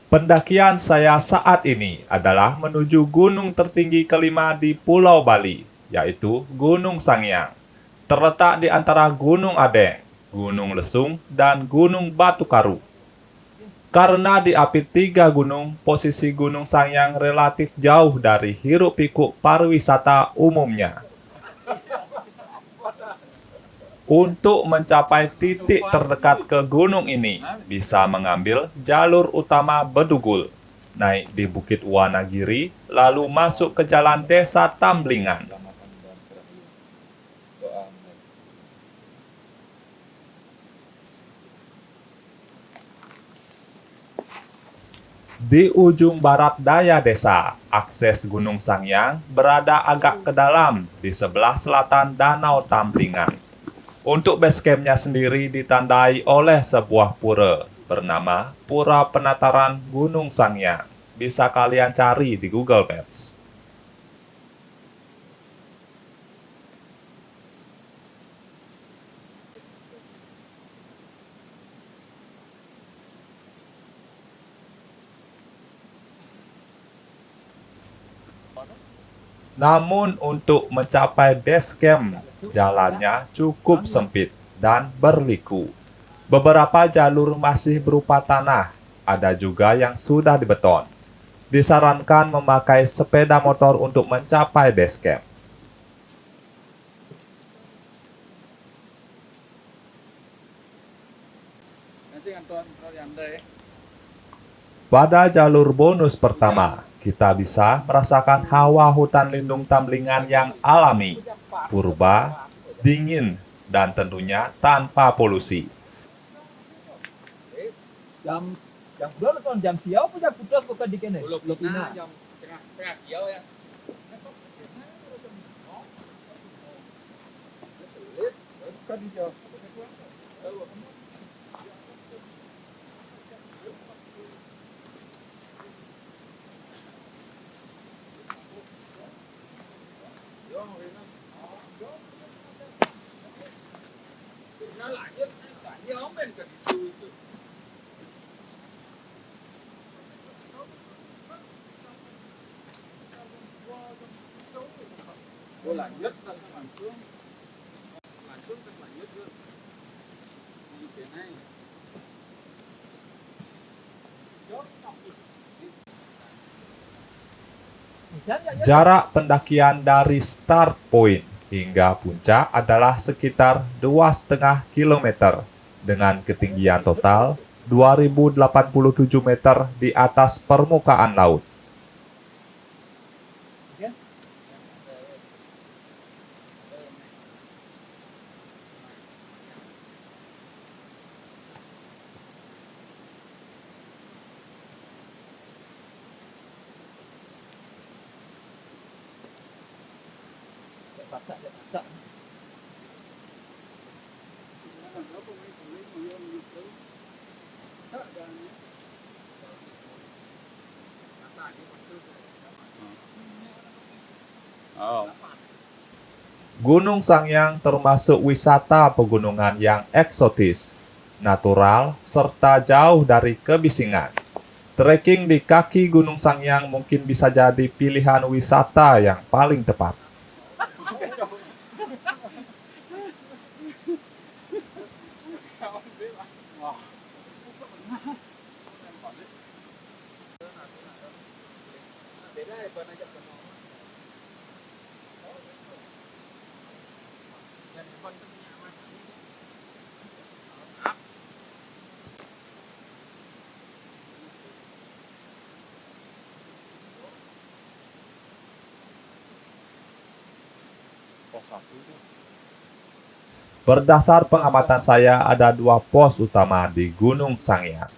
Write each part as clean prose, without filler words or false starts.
Pendakian saya saat ini adalah menuju gunung tertinggi kelima di Pulau Bali, yaitu Gunung Sangiang. Terletak di antara Gunung Adeng, Gunung Lesung, dan Gunung Batu Karu. Karena diapit tiga gunung, posisi Gunung Sangiang relatif jauh dari hiruk-pikuk pariwisata umumnya. Untuk mencapai titik terdekat ke gunung ini, bisa mengambil jalur utama Bedugul, naik di Bukit Wanagiri, lalu masuk ke jalan Desa Tamblingan. Di ujung barat daya desa, akses Gunung Sangiang berada agak ke dalam di sebelah selatan Danau Tamblingan. Untuk base camp-nya sendiri ditandai oleh sebuah pura bernama Pura Penataran Gunung Sangiang. Bisa kalian cari di Google Maps. Namun untuk mencapai base camp, jalannya cukup sempit dan berliku. Beberapa jalur masih berupa tanah, ada juga yang sudah dibeton. Disarankan memakai sepeda motor untuk mencapai base camp. Pada jalur bonus pertama, kita bisa merasakan hawa hutan lindung Tamblingan yang alami, purba, dingin, dan tentunya tanpa polusi. Jam belum kan jam siapa punya putus bukan di kene. Belum pina jam tengah siau ya. Kan di jauh. Nó lại nhất sản nhóm bên cần chui. Cô là nhất là sao làm xuống tức là nhất nữa như thế này. Jarak pendakian dari start point hingga puncak adalah sekitar 2,5 km dengan ketinggian total 2087 meter di atas permukaan laut. Paksa. Gunung Sangiang termasuk wisata pegunungan yang eksotis, natural, serta jauh dari kebisingan. Trekking di kaki Gunung Sangiang mungkin bisa jadi pilihan wisata yang paling tepat. Berdasar pengamatan saya, ada dua pos utama di Gunung Sangiang.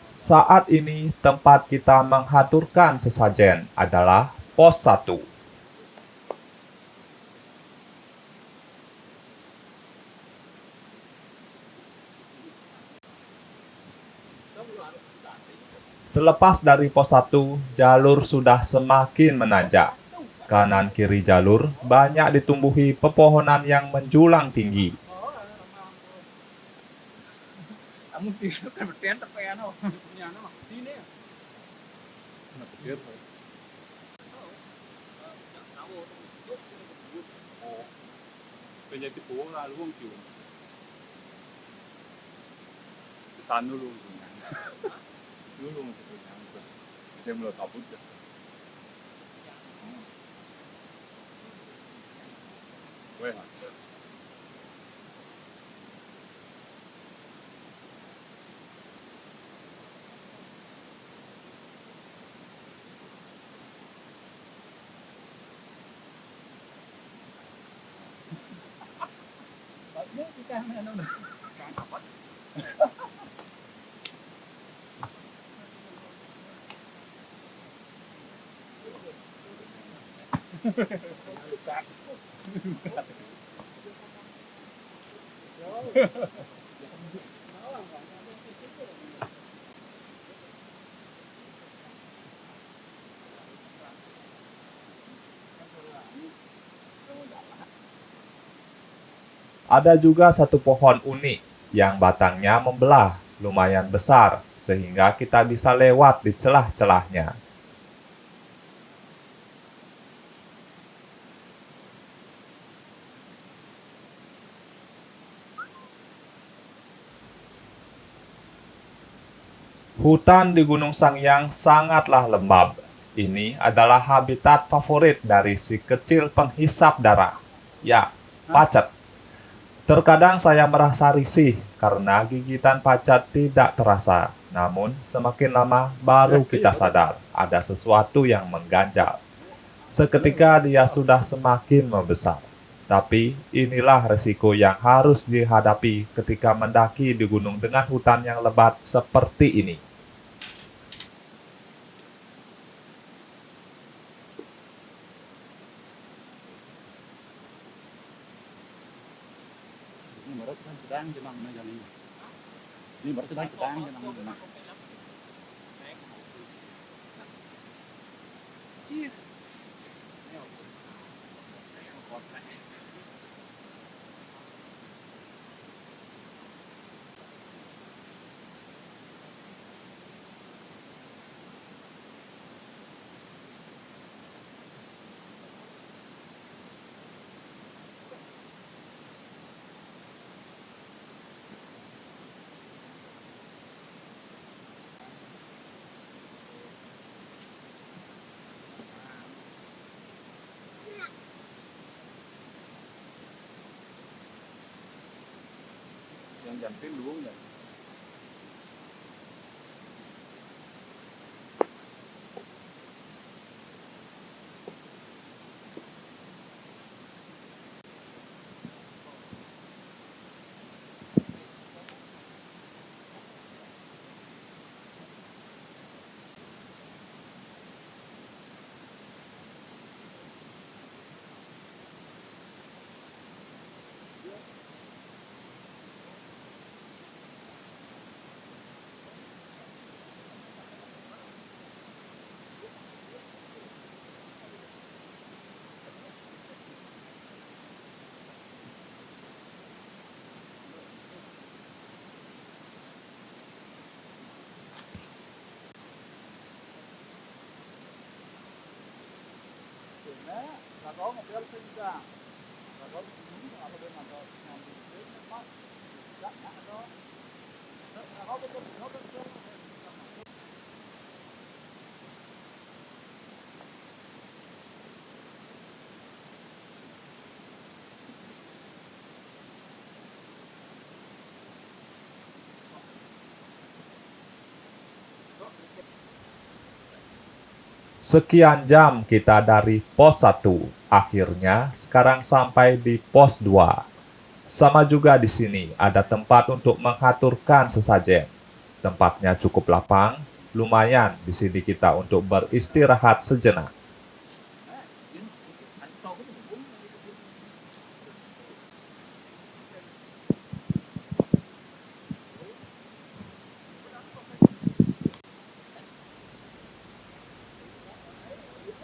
Saat ini, tempat kita menghaturkan sesajen adalah pos 1. Selepas dari pos 1, jalur sudah semakin menanjak. Kanan kiri jalur banyak ditumbuhi pepohonan yang menjulang tinggi. mesti kan berten tapi ano. Punya anak mah ini ya. Nah, petir. Oh. Bây thì bố là luôn kiểu san luôn luôn luôn luôn rồi xem là tập được quê hả Ini kita ano. Ada juga satu pohon unik yang batangnya membelah lumayan besar sehingga kita bisa lewat di celah-celahnya. Hutan di Gunung Sangyang sangatlah lembab. Ini adalah habitat favorit dari si kecil penghisap darah. Ya, pacat. Terkadang saya merasa risih karena gigitan pacat tidak terasa. Namun, semakin lama baru kita sadar ada sesuatu yang mengganjal. Seketika dia sudah semakin membesar. Tapi inilah resiko yang harus dihadapi ketika mendaki di gunung dengan hutan yang lebat seperti ini. ini baru kan sedang jenang na jali ini baru sedang jenang na Chief. Yang jantin luang ya. Là có một cái sinh ra là có những cái bên nào đó làm gì thế nó chắc chắn đó nó có Sekian jam kita dari pos 1. Akhirnya sekarang sampai di pos 2. Sama juga di sini ada tempat untuk mengaturkan sesajen. Tempatnya cukup lapang, lumayan di sini kita untuk beristirahat sejenak.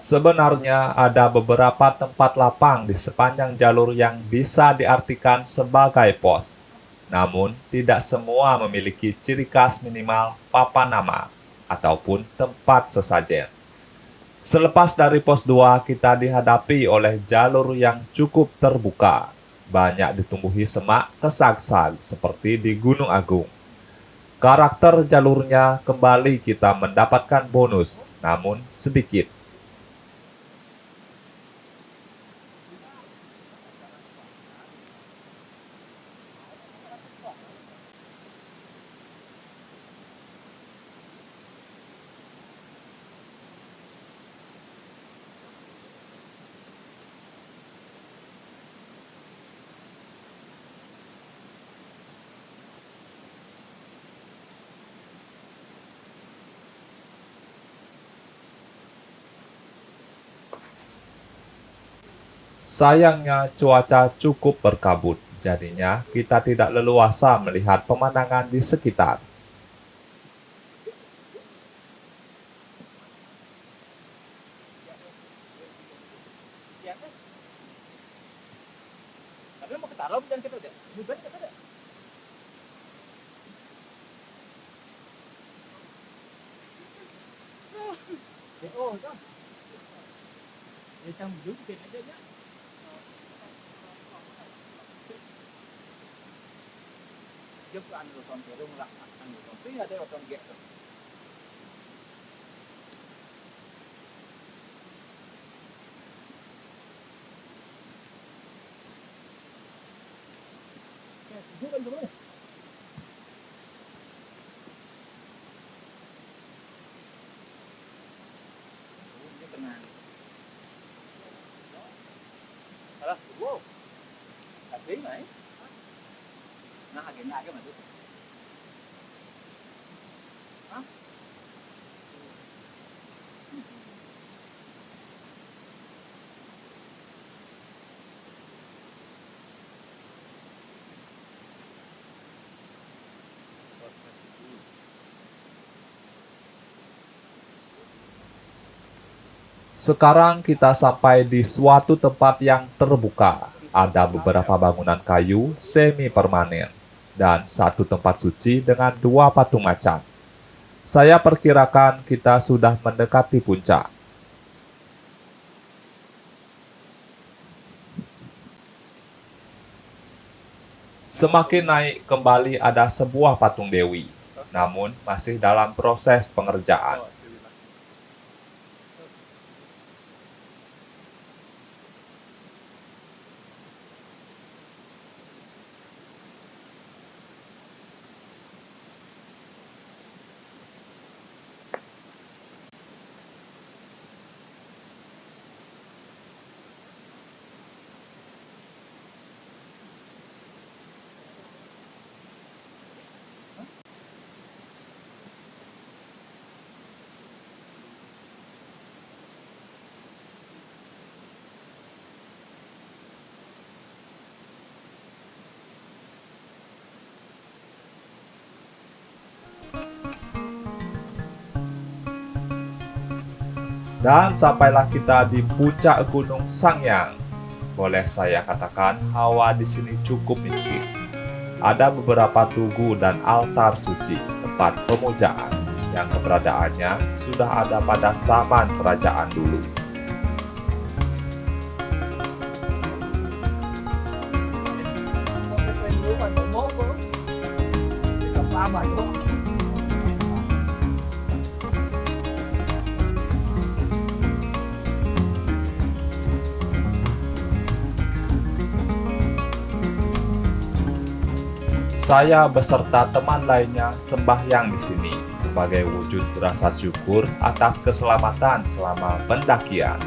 Sebenarnya ada beberapa tempat lapang di sepanjang jalur yang bisa diartikan sebagai pos. Namun, tidak semua memiliki ciri khas minimal papan nama ataupun tempat sesajen. Selepas dari pos 2, kita dihadapi oleh jalur yang cukup terbuka. Banyak ditumbuhi semak kesag-sag seperti di Gunung Agung. Karakter jalurnya kembali kita mendapatkan bonus, namun sedikit. Sayangnya cuaca cukup berkabut, jadinya kita tidak leluasa melihat pemandangan di sekitar. Iya kan? Tapi mau ketara jangan kita deh. Bukan kita deh. Oh, kan. Ya cang dulu bikin aja ya. Giúp anh rồi còn kẹo đông lặng anh rồi còn tí ở đây là còn kẹo rồi. Giúp anh rồi. Alas, wow. Hati mai. Nah, akhirnya agak masuk. Hah? Sekarang kita sampai di suatu tempat yang terbuka. Ada beberapa bangunan kayu semi permanen dan satu tempat suci dengan 2 patung macan. Saya perkirakan kita sudah mendekati puncak. Semakin naik kembali ada sebuah patung dewi, namun masih dalam proses pengerjaan. Dan sampailah kita di puncak Gunung Sangyang. Boleh saya katakan hawa di sini cukup mistis. Ada beberapa tugu dan altar suci, tempat pemujaan, yang keberadaannya sudah ada pada zaman kerajaan dulu. Saya beserta teman lainnya sembahyang di sini sebagai wujud rasa syukur atas keselamatan selama pendakian.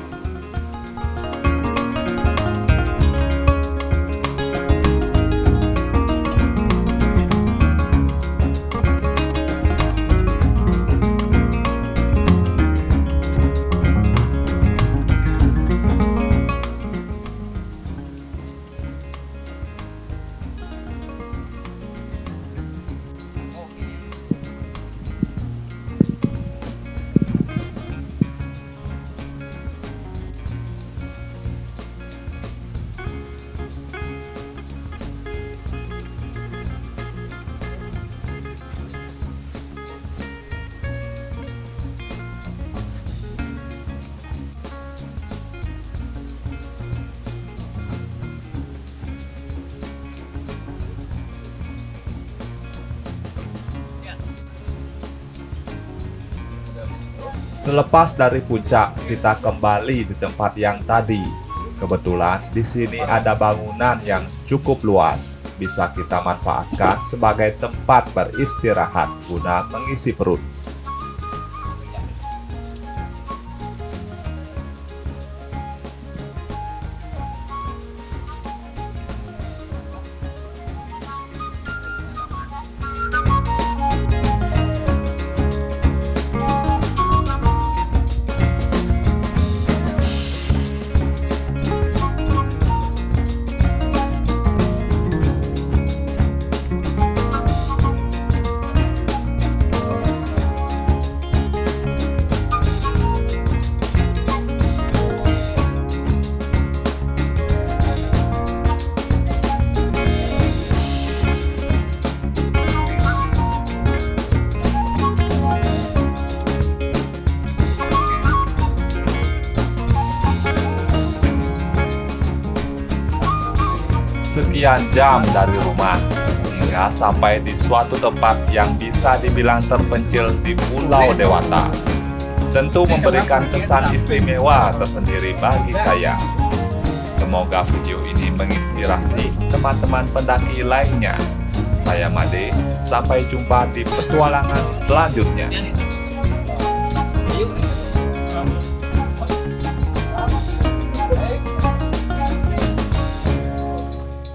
Selepas dari puncak, kita kembali di tempat yang tadi. Kebetulan di sini ada bangunan yang cukup luas, bisa kita manfaatkan sebagai tempat beristirahat guna mengisi perut. Sekian jam dari rumah hingga sampai di suatu tempat yang bisa dibilang terpencil di Pulau Dewata. Tentu memberikan kesan istimewa tersendiri bagi saya. Semoga video ini menginspirasi teman-teman pendaki lainnya. Saya Made, sampai jumpa di petualangan selanjutnya. Yuk.